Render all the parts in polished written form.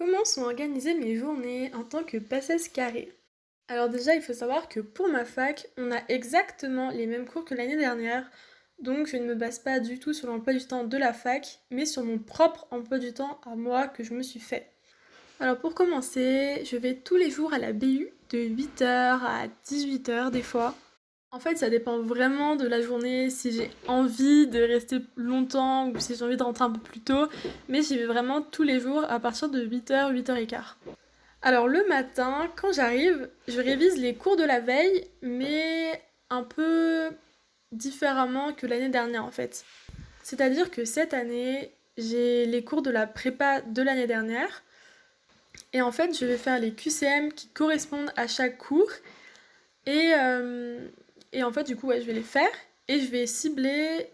Comment sont organisées mes journées en tant que passeuse carrée? Alors déjà, il faut savoir que pour ma fac, on a exactement les mêmes cours que l'année dernière, donc je ne me base pas du tout sur l'emploi du temps de la fac, mais sur mon propre emploi du temps à moi que je me suis fait. Alors pour commencer, je vais tous les jours à la BU de 8h à 18h des fois. En fait, ça dépend vraiment de la journée, si j'ai envie de rester longtemps ou si j'ai envie de rentrer un peu plus tôt, mais j'y vais vraiment tous les jours à partir de 8h, 8h15. Alors le matin, quand j'arrive, je révise les cours de la veille, mais un peu différemment que l'année dernière en fait. C'est-à-dire que cette année, j'ai les cours de la prépa de l'année dernière, et en fait, je vais faire les QCM qui correspondent à chaque cours, et, euh, et en fait, du coup, ouais, je vais les faire, et je vais cibler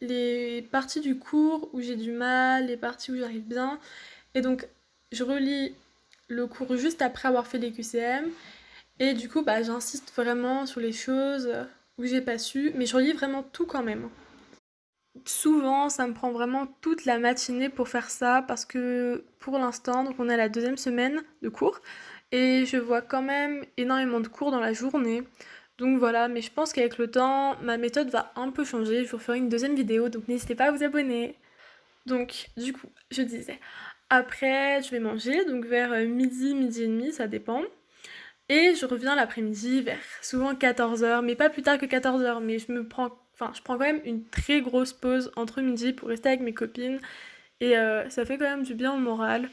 les parties du cours où j'ai du mal, les parties où j'arrive bien, et donc je relis le cours juste après avoir fait les QCM. Et du coup, bah, j'insiste vraiment sur les choses où j'ai pas su, mais je relis vraiment tout quand même. Souvent, ça me prend vraiment toute la matinée pour faire ça, parce que pour l'instant, donc on est à la deuxième semaine de cours, et je vois quand même énormément de cours dans la journée. Donc voilà, mais je pense qu'avec le temps, ma méthode va un peu changer. Je vous ferai une deuxième vidéo, donc n'hésitez pas à vous abonner. Donc, du coup, je disais, après, je vais manger, donc vers midi, midi et demi, ça dépend. Et je reviens l'après-midi vers souvent 14h, mais pas plus tard que 14h, mais je prends quand même une très grosse pause entre midi pour rester avec mes copines, et ça fait quand même du bien au moral.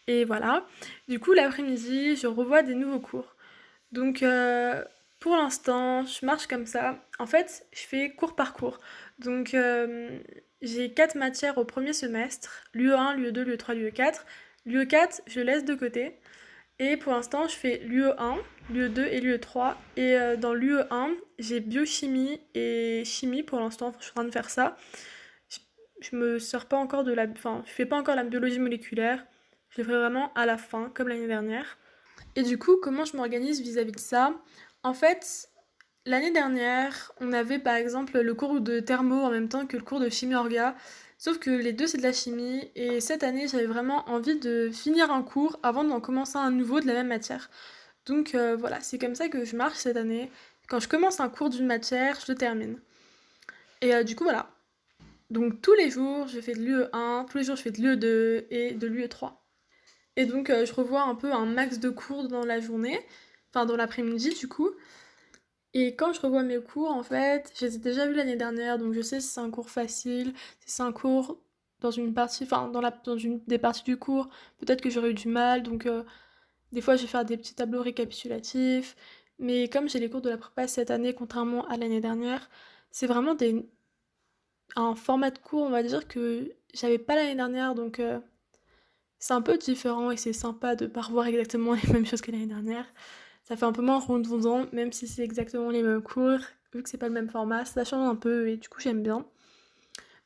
Et voilà. Du coup, l'après-midi, je revois des nouveaux cours. Donc, pour l'instant, je marche comme ça. En fait, je fais cours par cours. Donc, j'ai 4 matières au premier semestre, l'UE1, l'UE2, l'UE3, l'UE4. L'UE4, je le laisse de côté. Et pour l'instant, je fais l'UE1, l'UE2 et l'UE3. Et dans l'UE1, j'ai biochimie et chimie pour l'instant. Je suis en train de faire ça. Je, je me sors pas encore de la... Enfin, je fais pas encore la biologie moléculaire. Je le ferai vraiment à la fin, comme l'année dernière. Et du coup, comment je m'organise vis-à-vis de ça? En fait, l'année dernière, on avait par exemple le cours de thermo en même temps que le cours de chimie orga, sauf que les deux c'est de la chimie, et cette année j'avais vraiment envie de finir un cours avant d'en commencer un nouveau de la même matière. Donc voilà, c'est comme ça que je marche cette année. Quand je commence un cours d'une matière, je le termine. Et du coup voilà. Donc tous les jours je fais de l'UE1, tous les jours je fais de l'UE2 et de l'UE3. Et donc je revois un peu un max de cours dans la journée, enfin dans l'après-midi du coup. Et quand je revois mes cours, en fait, je les ai déjà vus l'année dernière, donc je sais si c'est un cours facile, si c'est un cours dans une partie, enfin dans une des parties du cours, peut-être que j'aurais eu du mal, donc des fois je vais faire des petits tableaux récapitulatifs. Mais comme j'ai les cours de la prépa cette année, contrairement à l'année dernière, c'est vraiment un format de cours, on va dire, que j'avais pas l'année dernière, donc c'est un peu différent et c'est sympa de pas revoir exactement les mêmes choses que l'année dernière. Ça fait un peu moins redondant, même si c'est exactement les mêmes cours, vu que c'est pas le même format, ça change un peu et du coup j'aime bien.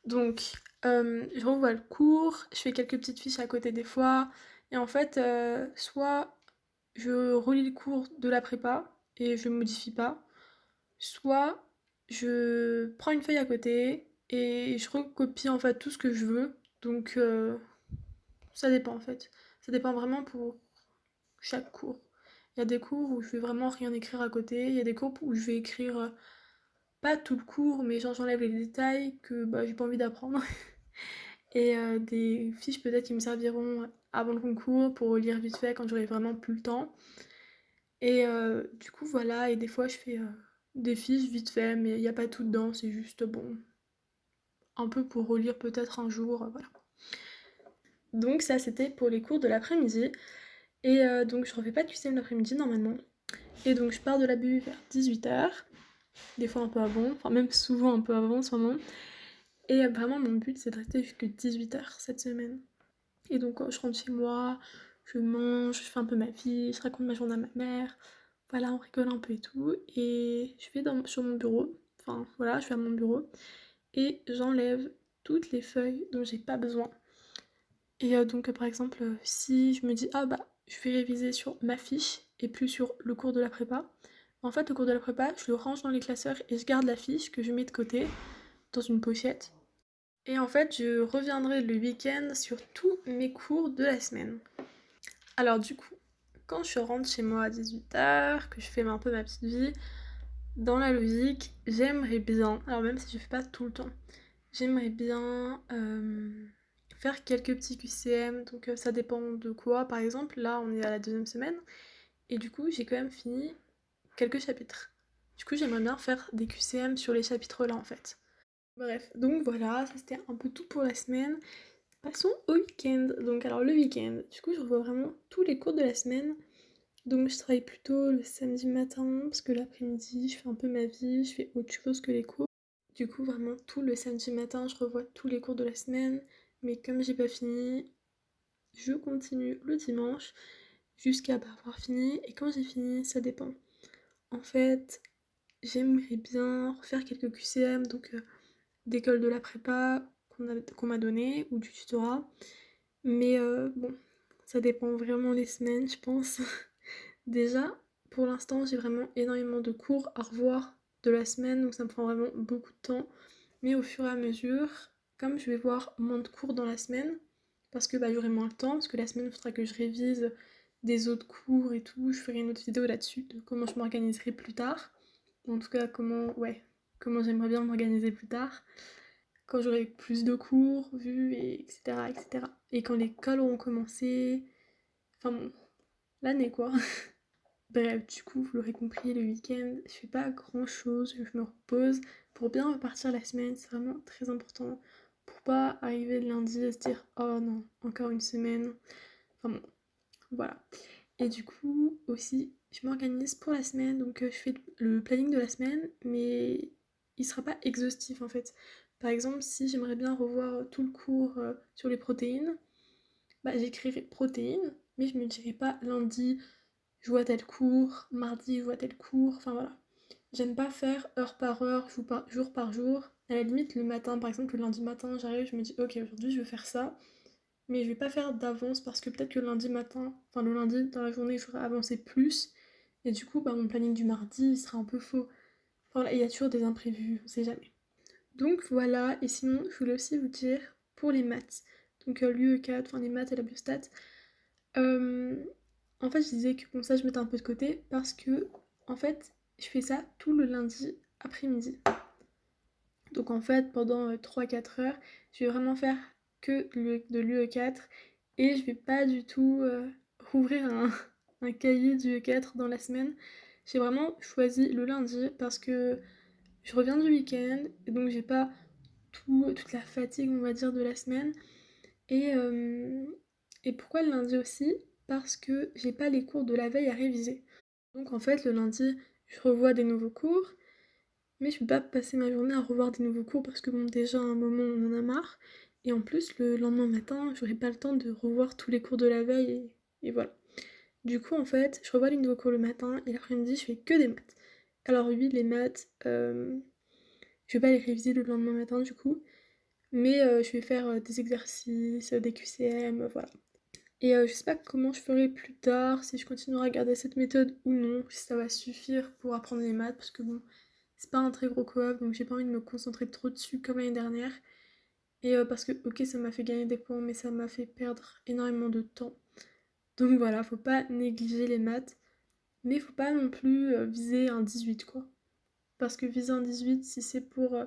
Donc je revois le cours, je fais quelques petites fiches à côté des fois, et en fait, soit je relis le cours de la prépa et je modifie pas, soit je prends une feuille à côté et je recopie en fait tout ce que je veux. Donc ça dépend en fait. Ça dépend vraiment pour chaque cours. Il y a des cours où je vais vraiment rien écrire à côté, il y a des cours où je vais écrire pas tout le cours, mais genre j'enlève les détails que bah, j'ai pas envie d'apprendre. Et des fiches peut-être qui me serviront avant le concours pour lire vite fait quand j'aurai vraiment plus le temps. Et du coup voilà, et des fois je fais des fiches vite fait, mais il n'y a pas tout dedans, c'est juste bon, un peu pour relire peut-être un jour, voilà. Donc ça c'était pour les cours de l'après-midi. Et donc je refais pas de QCM l'après-midi normalement. Et donc je pars de la BU vers 18h, des fois un peu avant, enfin même souvent un peu avant en ce moment. Et vraiment mon but c'est de rester jusque 18h cette semaine. Et donc je rentre chez moi, je mange, je fais un peu ma vie, je raconte ma journée à ma mère. Voilà, on rigole un peu et tout. Et je vais sur mon bureau, enfin voilà, je vais à mon bureau et j'enlève toutes les feuilles dont j'ai pas besoin. Et donc par exemple, si je me dis ah bah je vais réviser sur ma fiche et plus sur le cours de la prépa, en fait le cours de la prépa je le range dans les classeurs et je garde la fiche que je mets de côté dans une pochette. Et en fait je reviendrai le week-end sur tous mes cours de la semaine. Alors du coup, quand je rentre chez moi à 18h, que je fais un peu ma petite vie, dans la logique, j'aimerais bien, alors même si je fais pas tout le temps, j'aimerais bien faire quelques petits QCM, donc ça dépend de quoi. Par exemple, là on est à la deuxième semaine, et du coup j'ai quand même fini quelques chapitres. Du coup j'aimerais bien faire des QCM sur les chapitres là en fait. Bref, donc voilà, ça c'était un peu tout pour la semaine. Passons au week-end. Donc alors le week-end, du coup je revois vraiment tous les cours de la semaine. Donc je travaille plutôt le samedi matin, parce que l'après-midi je fais un peu ma vie, je fais autre chose que les cours. Du coup vraiment tout le samedi matin je revois tous les cours de la semaine. Mais comme j'ai pas fini, je continue le dimanche jusqu'à pas avoir fini. Et quand j'ai fini, ça dépend. En fait, j'aimerais bien refaire quelques QCM, donc d'école de la prépa qu'on m'a donné, ou du tutorat. Mais bon, ça dépend vraiment des semaines, je pense. Déjà, pour l'instant, j'ai vraiment énormément de cours à revoir de la semaine, donc ça me prend vraiment beaucoup de temps. Mais au fur et à mesure, comme je vais voir moins de cours dans la semaine, parce que bah, j'aurai moins le temps, parce que la semaine, il faudra que je révise des autres cours et tout, je ferai une autre vidéo là-dessus de comment je m'organiserai plus tard. En tout cas, comment j'aimerais bien m'organiser plus tard, quand j'aurai plus de cours vus, et etc., etc. Et quand les cols auront commencé, enfin bon, l'année quoi. Bref, du coup, vous l'aurez compris, le week-end, je fais pas grand-chose, je me repose pour bien repartir la semaine, c'est vraiment très important pour pas arriver le lundi et se dire oh non, encore une semaine. Enfin bon, voilà. Et du coup, aussi, je m'organise pour la semaine, donc je fais le planning de la semaine, mais il sera pas exhaustif en fait. Par exemple, si j'aimerais bien revoir tout le cours sur les protéines, bah j'écrirai protéines, mais je me dirai pas lundi je vois tel cours, mardi je vois tel cours, enfin voilà. J'aime pas faire heure par heure, jour par jour. À la limite, le matin, par exemple, le lundi matin, j'arrive, je me dis, ok, aujourd'hui je vais faire ça, mais je vais pas faire d'avance parce que peut-être que le lundi matin, enfin le lundi dans la journée, j'aurai avancé plus, et du coup, bah, mon planning du mardi il sera un peu faux. Enfin voilà, il y a toujours des imprévus, on sait jamais. Donc voilà, et sinon, je voulais aussi vous dire, pour les maths, donc l'UE4, enfin les maths et la biostat, euh, en fait, je disais que bon, ça, je mettais un peu de côté parce que, en fait, je fais ça tout le lundi après-midi. Donc, en fait, pendant 3-4 heures, je vais vraiment faire que de l'UE4 et je vais pas du tout rouvrir un cahier du E4 dans la semaine. J'ai vraiment choisi le lundi parce que je reviens du week-end et donc j'ai pas toute la fatigue, on va dire, de la semaine. Et, euh, et pourquoi le lundi aussi? Parce que j'ai pas les cours de la veille à réviser. Donc en fait, le lundi, je revois des nouveaux cours, mais je peux pas passer ma journée à revoir des nouveaux cours parce que bon, déjà à un moment on en a marre. Et en plus, le lendemain matin, j'aurai pas le temps de revoir tous les cours de la veille et voilà. Du coup, en fait, je revois les nouveaux cours le matin et l'après-midi, je fais que des maths. Alors oui, les maths, je vais pas les réviser le lendemain matin du coup, mais je vais faire des exercices, des QCM, voilà. Et je sais pas comment je ferai plus tard, si je continuerai à garder cette méthode ou non, si ça va suffire pour apprendre les maths, parce que bon, c'est pas un très gros co-op, donc j'ai pas envie de me concentrer trop dessus comme l'année dernière. Et parce que, ok, ça m'a fait gagner des points, mais ça m'a fait perdre énormément de temps. Donc voilà, faut pas négliger les maths, mais faut pas non plus viser un 18, quoi. Parce que viser un 18, si c'est pour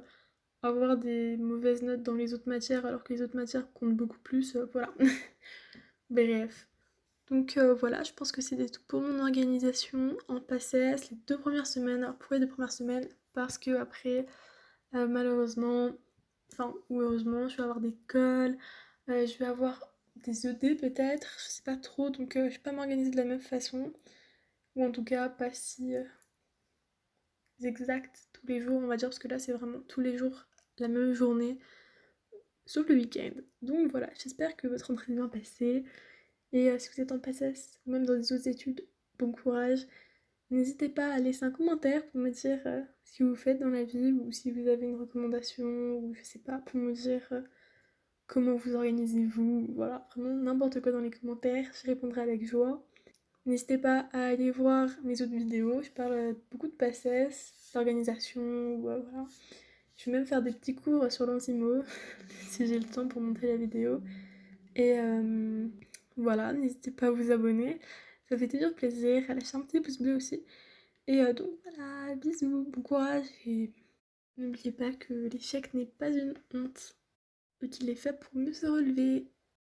avoir des mauvaises notes dans les autres matières, alors que les autres matières comptent beaucoup plus, voilà. Bref. Donc voilà, je pense que c'était tout pour mon organisation en PACES les 2 premières semaines. Alors pour les 2 premières semaines, parce que après, malheureusement, enfin ou heureusement, je vais avoir des cols, je vais avoir des ED peut-être, je sais pas trop, donc je vais pas m'organiser de la même façon, ou en tout cas pas si exact tous les jours, on va dire, parce que là c'est vraiment tous les jours la même journée, sauf le week-end. Donc voilà, j'espère que votre rentrée est bien passée. Et si vous êtes en PACES ou même dans des autres études, bon courage. N'hésitez pas à laisser un commentaire pour me dire ce que vous faites dans la vie ou si vous avez une recommandation ou je sais pas, pour me dire comment vous organisez-vous. Voilà, vraiment n'importe quoi dans les commentaires, je répondrai avec joie. N'hésitez pas à aller voir mes autres vidéos, je parle beaucoup de PACES, d'organisation, ou voilà. Je vais même faire des petits cours sur l'Antimo si j'ai le temps pour montrer la vidéo. Et Voilà, n'hésitez pas à vous abonner, ça fait toujours plaisir, à lâcher un petit pouce bleu aussi. Et donc voilà, bisous, bon courage et n'oubliez pas que l'échec n'est pas une honte, et qu'il est fait pour mieux se relever.